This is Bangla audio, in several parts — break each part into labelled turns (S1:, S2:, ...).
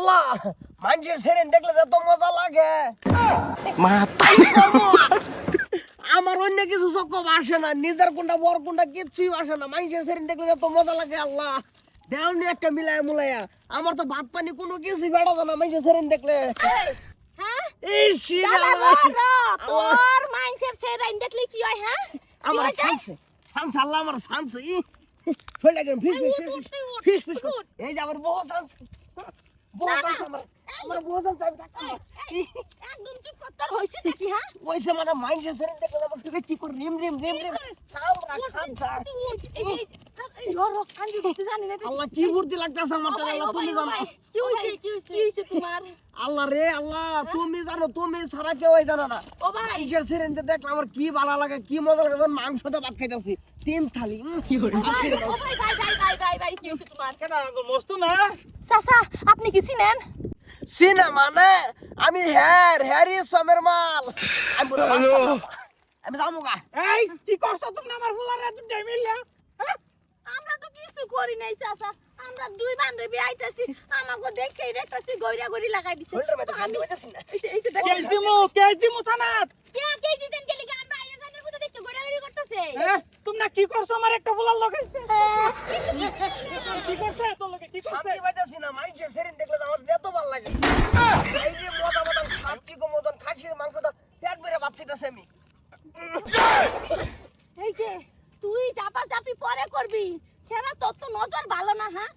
S1: আল্লাহ মানুষের সেরেন দেখলে যত মজা লাগে আমার অন্য কিছু চোখ আসে না, নিজের কোনটা বড় কোনটা কিছুই আসে না। মানুষের সেরেন দেখলে যত মজা লাগে আল্লাহ দেওনি একটা মিলায়া মুলায়া। আমার তো ভাত পানি কোনো কিছুই বেড়া না মানুষের সেরেন দেখলে।
S2: হ্যাঁ
S1: এই শিরা
S2: তোর মাইন্ডসেট সেরাইন দেখলি কি হয়? হ্যাঁ
S1: আমার সানছে সানছে আল্লাহ আমার সানছে চলে গেলাম ফিস ফিস ফিস ফিস এই যে আমার বহু সানছে বহু সানছে আমার বহু সানছে আমি থাকতাম
S2: একদম চুপ কর, তোর হইছে নাকি? হ্যাঁ
S1: ওইসে মানে মাইন্ডের সেরেন দেখলে আমার তুই কি করে রিম রিম রিম রিম সামরা সানছা আল্লাহ কি বুদ্ধি লাগতাছে আমার আল্লাহ তুমি জানো।
S2: কি হইছে তোমার?
S1: আল্লাহ রে আল্লাহ তুমি জানো, তুমি ছাড়া কেউ জানে না।
S2: ও ভাই
S1: মাইন্ডের সেরেন দেখলে আমার কি ভালো লাগে কি মজা লাগে। যখন মাংসটা ভাত খাইতাছি 3 থালি কি করে
S2: ভাই কি হইছে তোমার?
S3: কেডা মস্ত না
S2: চাচা আপনি কি চিনেন?
S1: সিনা মানে আমি হ্যারি সমের মাল আমি বলে আমি যাবো গা।
S3: এই কি করছ তুমি আমার ফুলারে তুমি যাইমিলা হ্যাঁ
S2: আমরা তো কিছু করি নাই চাচা, আমরা দুই বান্ধবী আইতাছি, আমাগো দেখেই দেখতাছি গইরা গড়ি লাগাই দিছে।
S1: ওইটার মধ্যে গান দিতেছি না।
S2: এই যে
S3: কেস দিমু থানাত
S2: কে দিতেন কে লিগা আমরা আইয়া জানের মধ্যে দেখতে গড়া গড়ি করতেছে।
S3: হ্যাঁ তুমি না কি করছ আমার একটা ফুলার লগাইছে কি করছ তোর লগে কি করছ
S1: শান্তি পাইতাছি না। মাইন্ডের সেরেন দেখলে আমার এত ভালো লাগে। এই যে মজা মজা শান্তি গো মজা খাসির মাংসটা পেট ভরে ভাত খাইতাছি আমি।
S2: এই যে তুই চাপা চাপি পরে করবি, সেটা তোর তো নজর ভালো না। হ্যাঁ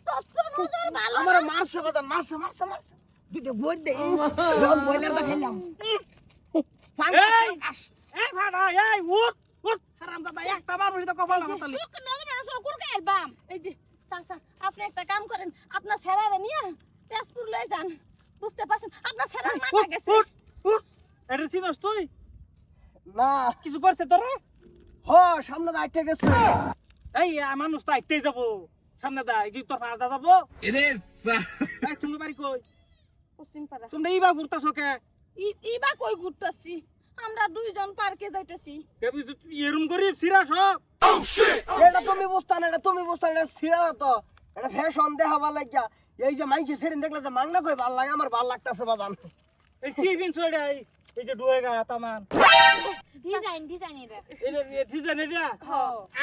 S2: তোর তো নজর ভালো
S1: আমার
S2: না।
S1: মারছে বাজান মারছে দুটো বই দে যখন বয়লারটা খাইলাম
S3: এই ভাড়া এই উঠ হারামজাদা একটা বার হইতো কপাল মাতালি
S2: লোক নজর না সকুর কে আলবাম। এই যে চাচা আপনি একটা কাম করেন, আপনার ছেড়ারে নিয়ে তেজপুর লয়ে যান। বুঝতে পারছেন আপনার ছেড়ার মাথা গেছে।
S3: উঠ এটা চিনস তুই
S1: না
S3: কিছু করছে তোরা
S1: হ সামনে আইতে গেছে।
S3: এই মানুষ তো আইতেই যাবো সামনে দা কি তোর ফাঁদা যাবো এই তুমি বাড়ি কই
S2: পশ্চিম পাড়া।
S3: তোমরা ইবা ঘুরতাছ কে
S2: ইবা কই ঘুরতাছি, আমরা দুইজন পার্কে যাইতাছি।
S3: এরম গরিব সিরা সব
S1: এটা তুমি বুঝতা না, এটা তুমি বুঝতা না, এটা ছিড়া না তো, এটা ফ্যাশন দেখাবার লাগিয়া। এই যে মাইছে সেদিন দেখলে যে মাংনা কই ভাল লাগে, আমার ভাল লাগতাছে বাজান।
S3: এই কি বিনছ এটা এই যে ডুয়ে গা তামান
S2: ডিজাইন এটা।
S3: এই ডিজাইন এটা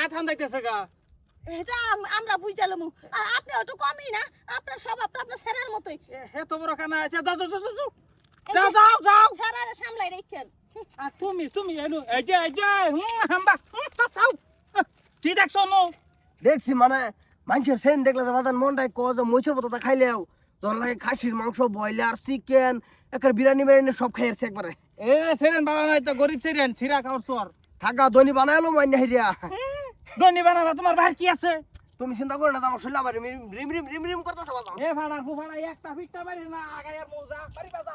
S3: আথান যাইতেছে গা
S2: এটা আমরা বুঝালাম। আর আপনি অত কমই না, আপনার সব আপনার ছেড়ার মতোই।
S3: হে তো বড় কানা আছে যাও
S2: ছেড়ারে সামলাই রাখেন।
S3: আর তুমি এনু এই যে হাম্বা চাও কি দেখছো নো
S1: দেখছি মানে মাইছের সেদিন দেখলে যে বাজান মনটাই কো যে মইছের পাতা খাইলেও তোর লাগে খাসির মাংস ব্রয়লার চিকেন একের বিরিয়ানি সব খাইছে একবারে।
S3: এ সেরেন বাবা নাই তো গরিব সেরেন সিরা খাওয়ার সর
S1: থাকা দনি বানাইলো মাইনা হিরিয়া।
S3: ধনী বানাবা তোমার ভাই কি আছে
S1: তুমি চিন্তা করো না, আমার শরীর আবার রিম রিম রিম রিম করতেছে বাজান।
S3: এ ভাড়া ফুফাড়া একটা ফিটটা মারি না আগায়ার মৌজা পারি বাজা